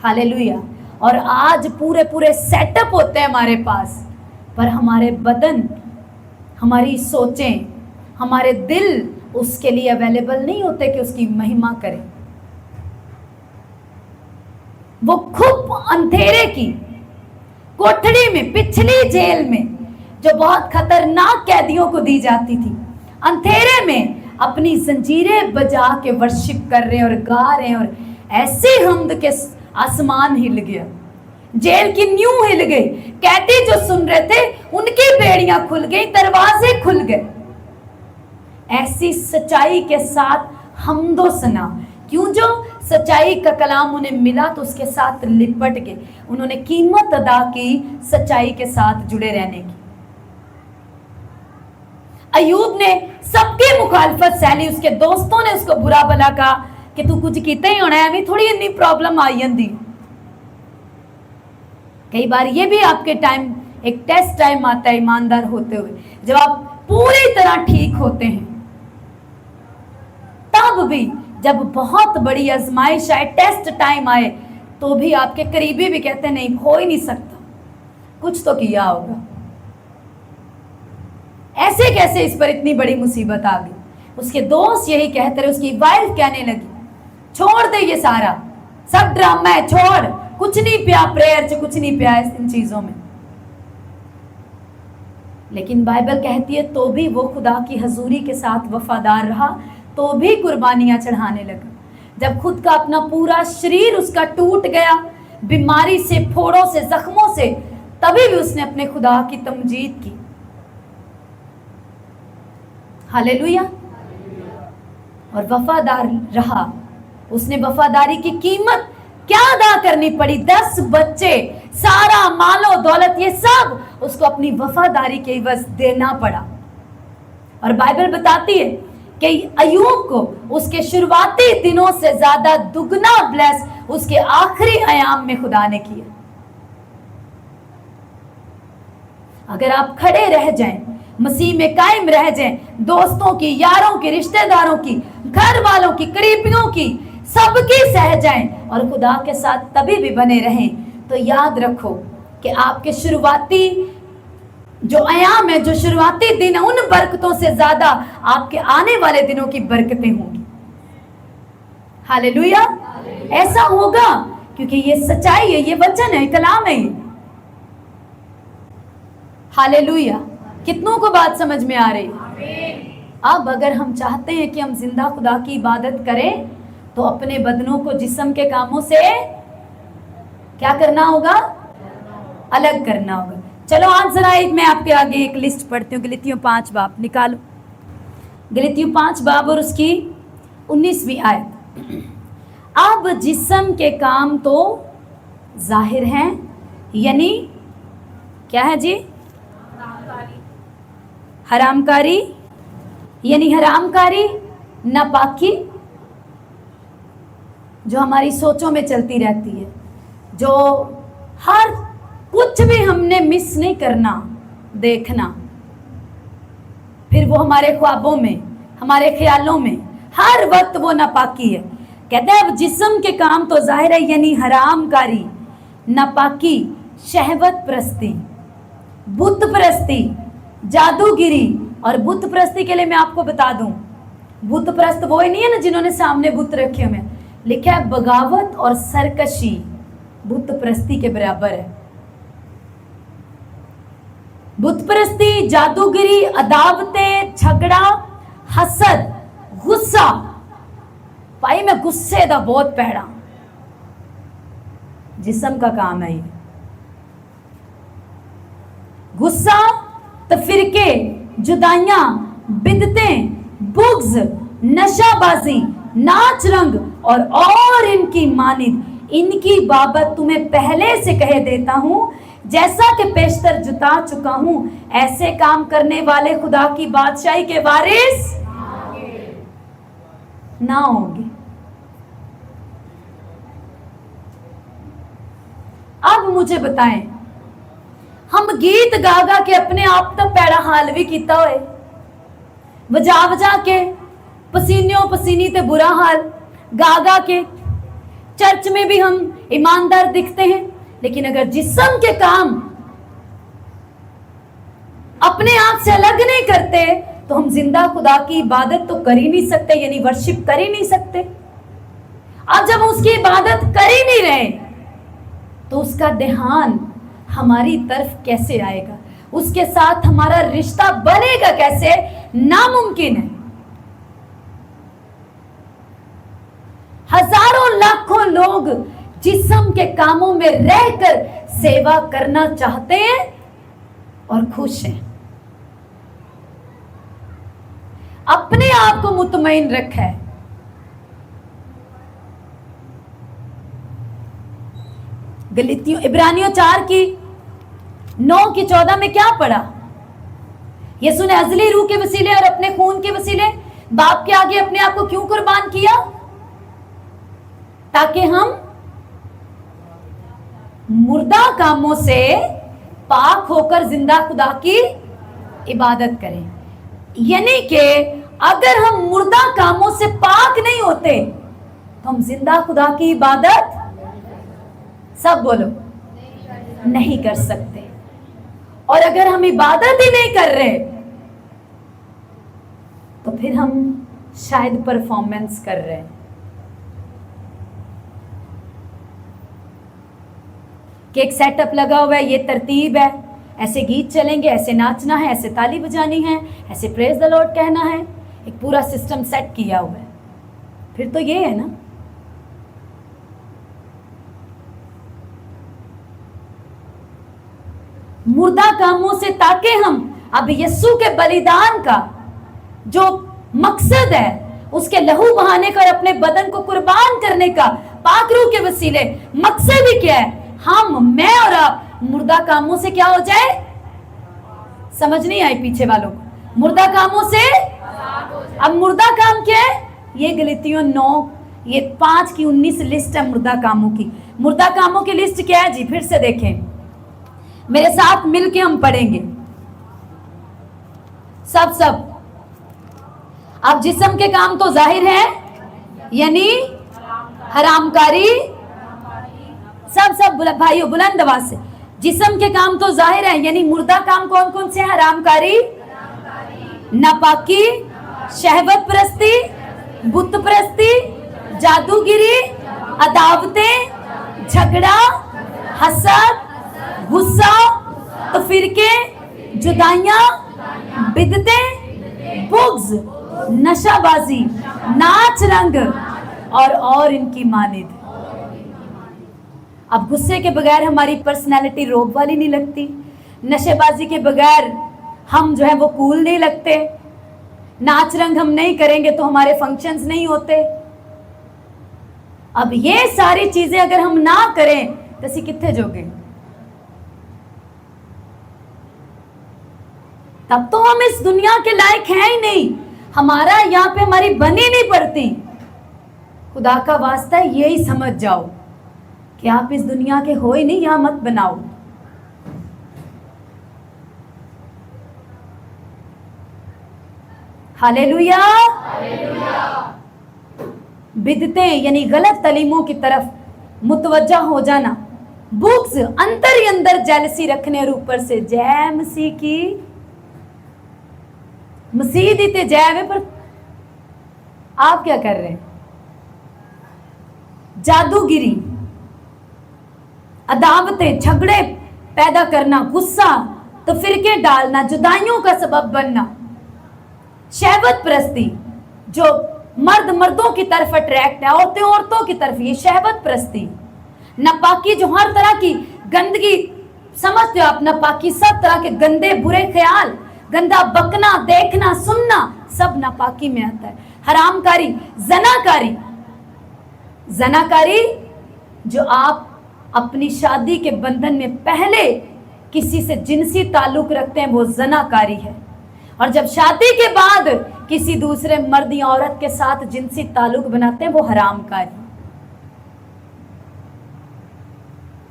[SPEAKER 1] हालेलुया। और आज पूरे पूरे सेटअप होते हैं हमारे पास, पर हमारे बदन, हमारी सोचें, हमारे दिल उसके लिए अवेलेबल नहीं होते कि उसकी महिमा करें। वो खूब अंधेरे की कोठड़ी में, पिछली जेल में, जो बहुत खतरनाक कैदियों को दी जाती थी, अंधेरे में अपनी जंजीरें बजा के वर्शिप कर रहे हैं और गा रहे हैं, और ऐसे हम्द के आसमान हिल गया, जेल की न्यू हिल गई, कैदी जो सुन रहे थे उनकी बेड़ियां खुल गई, दरवाजे खुल गए। ऐसी सच्चाई के साथ हमदो सना, क्यों? जो सच्चाई का कलाम उन्हें मिला तो उसके साथ लिपट गए, उन्होंने कीमत अदा की सच्चाई के साथ जुड़े रहने की। अयूब ने सबकी मुखालफत सहली, उसके दोस्तों ने उसको बुरा भला कहा कि तू कुछ किता ही होना है, अभी थोड़ी इतनी प्रॉब्लम आई जंदी। कई बार ये भी आपके टाइम एक टेस्ट टाइम आता है ईमानदार होते हुए, जब आप पूरी तरह ठीक होते हैं, तब भी जब बहुत बड़ी आजमाइश आए, टेस्ट टाइम आए, तो भी आपके करीबी भी कहते हैं नहीं, हो ही नहीं सकता, कुछ तो किया होगा, ऐसे कैसे इस पर इतनी बड़ी मुसीबत आ गई। उसके दोस्त यही कहते रहे, उसकी वाइफ कहने लगी छोड़ दे ये सारा, सब ड्रामा है, छोड़, कुछ नहीं पिया प्रेयर से, कुछ नहीं पिया इन चीजों में। लेकिन बाइबल कहती है तो भी वो खुदा की हजूरी के साथ वफादार रहा, तो भी कुर्बानियां चढ़ाने लगा। जब खुद का अपना पूरा शरीर उसका टूट गया, बीमारी से, फोड़ों से, जख्मों से, तभी भी उसने अपने खुदा की तमजीद की। हालेलुया। और वफादार रहा। उसने वफादारी की कीमत क्या अदा करनी पड़ी? 10 बच्चे, सारा मालो दौलत, ये सब उसको अपनी वफादारी के एवज देना पड़ा। और बाइबल बताती है कि अयूब को उसके शुरुआती दिनों से ज्यादा दुगना ब्लेस उसके आखिरी अयाम में खुदा ने किया। अगर आप खड़े रह जाएं, मसीह में कायम रह जाएं, दोस्तों की, यारों की, रिश्तेदारों की, घर वालों की, करीबियों की, सबकी सह जाएं और खुदा के साथ तभी भी बने रहें, तो याद रखो कि आपके शुरुआती जो अयाम है, जो शुरुआती दिन, उन बरकतों से ज्यादा आपके आने वाले दिनों की बरकतें होंगी। हालेलुया। ऐसा होगा क्योंकि ये सच्चाई है, ये वचन है, कलाम है ये। हालेलुया। कितनों को बात समझ में आ रही है? अब अगर हम चाहते हैं कि हम जिंदा खुदा की इबादत करें, तो अपने बदनों को जिस्म के कामों से क्या करना होगा? अलग करना होगा। चलो आज जरा मैं आपके आगे एक लिस्ट पढ़ती हूँ। गलतियों 5 बाब निकालो, गलतियों 5 बाब और उसकी 19वीं आयत। अब जिस्म के काम तो जाहिर हैं, यानी क्या है जी? हरामकारी, यानी हरामकारी, नापाकी, जो हमारी सोचों में चलती रहती है, जो हर कुछ भी हमने मिस नहीं करना, देखना, फिर वो हमारे ख्वाबों में, हमारे ख्यालों में हर वक्त वो नापाकी है। कहते हैं अब जिस्म के काम तो जाहिर है, यानी हरामकारी, नापाकी, शहवत परस्ती, बुत परस्ती, जादूगिरी। और बुत परस्ती के लिए मैं आपको बता दूं, बुत परस्त वो ही नहीं है ना जिन्होंने सामने बुत रखे हुए, लिखा है बगावत और सरकशी बुत परस्ती के बराबर है। बुत परस्ती, जादूगिरी, अदावतें, झगड़ा, हसद, गुस्सा। भाई मैं गुस्से दा बहुत पैड़ा, जिस्म का काम है ये। गुस्सा, तफिरके, जुदाइयां, बिदतें, बुग्ज, नशाबाजी, नाच रंग और इनकी मानिद, इनकी बाबत तुम्हें पहले से कह देता हूं, जैसा कि पेशतर जुता चुका हूं, ऐसे काम करने वाले खुदा की बादशाही के वारिस ना होंगे। अब मुझे बताएं, हम गीत गा गा के अपने आप तो पैड़ा हाल भी किया होए, वजा वजा के पसीनियों पसीनी ते बुरा हाल गा गा के चर्च में भी हम ईमानदार दिखते हैं, लेकिन अगर जिस्म के काम अपने आप से अलग नहीं करते तो हम जिंदा खुदा की इबादत तो कर ही नहीं सकते, यानी वर्शिप कर ही नहीं सकते। अब जब उसकी इबादत कर ही नहीं रहे तो उसका ध्यान हमारी तरफ कैसे आएगा, उसके साथ हमारा रिश्ता बनेगा कैसे, नामुमकिन है। हजारों लाखों लोग जिस्म के कामों में रहकर सेवा करना चाहते हैं और खुश हैं। अपने आप को मुतमईन रखा है। गलतियों इब्रानियों 4:9-14 में क्या पढ़ा? यीशु ने अज़ली रूह के वसीले और अपने खून के वसीले बाप के आगे अपने आप को क्यों कुर्बान किया? ताकि हम मुर्दा कामों से पाक होकर जिंदा खुदा की इबादत करें। यानी कि अगर हम मुर्दा कामों से पाक नहीं होते तो हम जिंदा खुदा की इबादत, सब बोलो, नहीं कर सकते। और अगर हम इबादत ही नहीं कर रहे तो फिर हम शायद परफॉर्मेंस कर रहे हैं। कि एक सेटअप लगा हुआ है, ये तरतीब है, ऐसे गीत चलेंगे, ऐसे नाचना है, ऐसे ताली बजानी है, ऐसे प्रेज द लॉर्ड कहना है, एक पूरा सिस्टम सेट किया हुआ है। फिर तो ये है ना, मुर्दा कामों से, ताकि हम अब यीशु के बलिदान का जो मकसद है, उसके लहू बहाने का और अपने बदन को कुर्बान करने का पाक रूह के वसीले मकसद ही क्या है? हम, मैं और आप मुर्दा कामों से क्या हो जाए? समझ नहीं आई पीछे वालों को? मुर्दा कामों से। अब मुर्दा काम क्या है? ये गलतियों 5:19 लिस्ट है मुर्दा कामों की। मुर्दा कामों की लिस्ट क्या है जी? फिर से देखें, मेरे साथ मिलके हम पढ़ेंगे सब। अब जिस्म के काम तो जाहिर है, यानी हरामकारी। सब भाइयों बुलंद आवाज से, जिस्म के काम तो जाहिर है, यानी मुर्दा काम कौन कौन से? हरामकारी, नापाकी, शहवत परस्ती, बुत परस्ती, जादूगिरी, अदावतें, झगड़ा, हसद, गुस्सा, तो फिरके, जुदाइयां, बिदतें, बुग़्ज़, नशाबाजी, नाच रंग और इनकी मानिद। अब गुस्से के बगैर हमारी पर्सनैलिटी रोब वाली नहीं लगती, नशेबाजी के बगैर हम जो है वो कूल नहीं लगते, नाच रंग हम नहीं करेंगे तो हमारे फंक्शंस नहीं होते। अब ये सारी चीजें अगर हम ना करें तो असी कित्थे जोगे? तब तो हम इस दुनिया के लायक हैं ही नहीं, हमारा यहाँ पे हमारी बनी नहीं पड़ती। खुदा का वास्ता है यही समझ जाओ कि आप इस दुनिया के हो ही नहीं, यहां मत बनाओ। हालेलुया। बिदतें यानी गलत तलीमों की तरफ मुतवज्जा हो जाना, बुग़्ज़ अंदर ही अंदर जेलसी रखने और ऊपर से जय मसीह की, मसीह दी ते जय है, पर आप क्या कर रहे हैं? जादूगिरी, अदावतें, झगड़े पैदा करना, गुस्सा, तो फिरके डालना, जुदाइयों का सबब बनना, शहवत परस्ती, जो मर्द मर्दों की तरफ अट्रैक्ट है, औरतें औरतों की तरफ, ये शहवत परस्ती, नापाकी, जो हर तरह की गंदगी, समझते हो आप, नापाकी सब तरह के गंदे बुरे ख्याल, गंदा बकना, देखना, सुनना, सब नापाकी में आता है। हरामकारी, जनाकारी, जनाकारी जो आप अपनी शादी के बंधन में पहले किसी से जिनसी ताल्लुक रखते हैं, वो जनाकारी है। और जब शादी के बाद किसी दूसरे मर्द या औरत के साथ जिनसी ताल्लुक बनाते हैं, वो हरामकारी।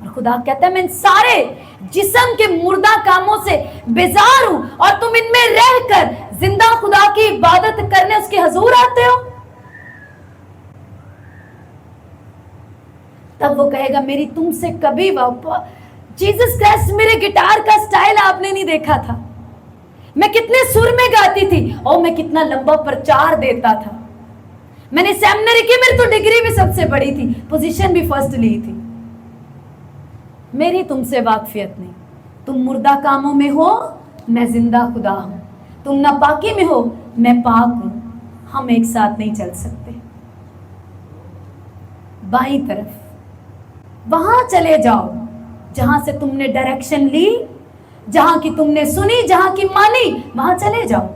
[SPEAKER 1] और खुदा कहता है मैं इन सारे जिस्म के मुर्दा कामों से बेजार हूं और तुम इनमें रहकर जिंदा खुदा की इबादत करने उसके हजूर आते हो। तब वो कहेगा मेरी तुमसे कभी जीसस क्राइस्ट, मेरे गिटार का स्टाइल आपने नहीं देखा था, मैं कितने सुर में गाती थी और मैं कितना लंबा प्रचार देता था, मैंने सेमिनरी की, मेरी तो डिग्री भी सबसे बड़ी थी, पोजीशन भी फर्स्ट ली थी। मेरी तुमसे वाकफियत नहीं। तुम मुर्दा कामों में हो, मैं जिंदा खुदा हूं। तुम नापाकी में हो, मैं पाक हूं। हम एक साथ नहीं चल सकते। बाईं तरफ वहां चले जाओ जहां से तुमने डायरेक्शन ली, जहां की तुमने सुनी, जहां की मानी, वहां चले जाओ।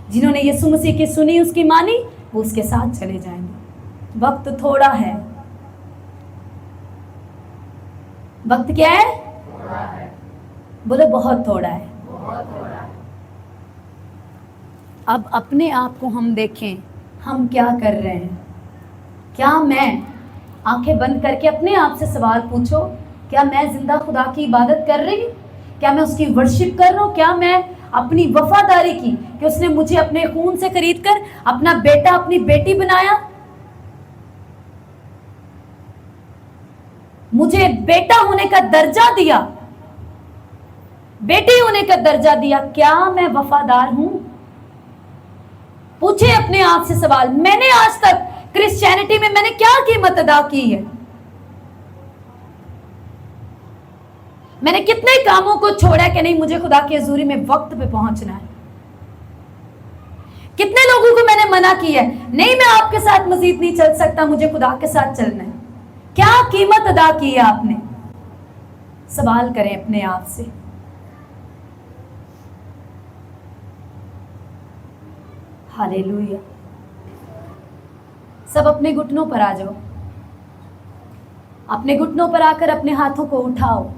[SPEAKER 1] जिन्होंने यीशु मसीह की सुनी, उसकी मानी, वो उसके साथ चले जाएंगे। वक्त थोड़ा है। वक्त क्या है? बोलो बहुत थोड़ा है। अब अपने आप को हम देखें, हम क्या कर रहे हैं। क्या मैं, आंखें बंद करके अपने आप से सवाल पूछो, क्या मैं जिंदा खुदा की इबादत कर रही हूँ? क्या मैं उसकी वर्शिप कर रहा हूँ? क्या मैं अपनी वफादारी की कि उसने मुझे अपने खून से खरीद कर अपना बेटा, अपनी बेटी बनाया, मुझे बेटा होने का दर्जा दिया, बेटी होने का दर्जा दिया। क्या मैं वफादार हूं? पूछे अपने आप से सवाल। मैंने आज तक क्रिश्चियनिटी में मैंने क्या कीमत अदा की है? मैंने कितने कामों को छोड़ा कि नहीं, मुझे खुदा की हजूरी में वक्त पे पहुंचना है। कितने लोगों को मैंने मना किया है, नहीं मैं आपके साथ मजीद नहीं चल सकता, मुझे खुदा के साथ चलना है। क्या कीमत अदा की है आपने? सवाल करें अपने आप से। हालेलुया। सब अपने घुटनों पर आ जाओ। अपने घुटनों पर आकर अपने हाथों को उठाओ।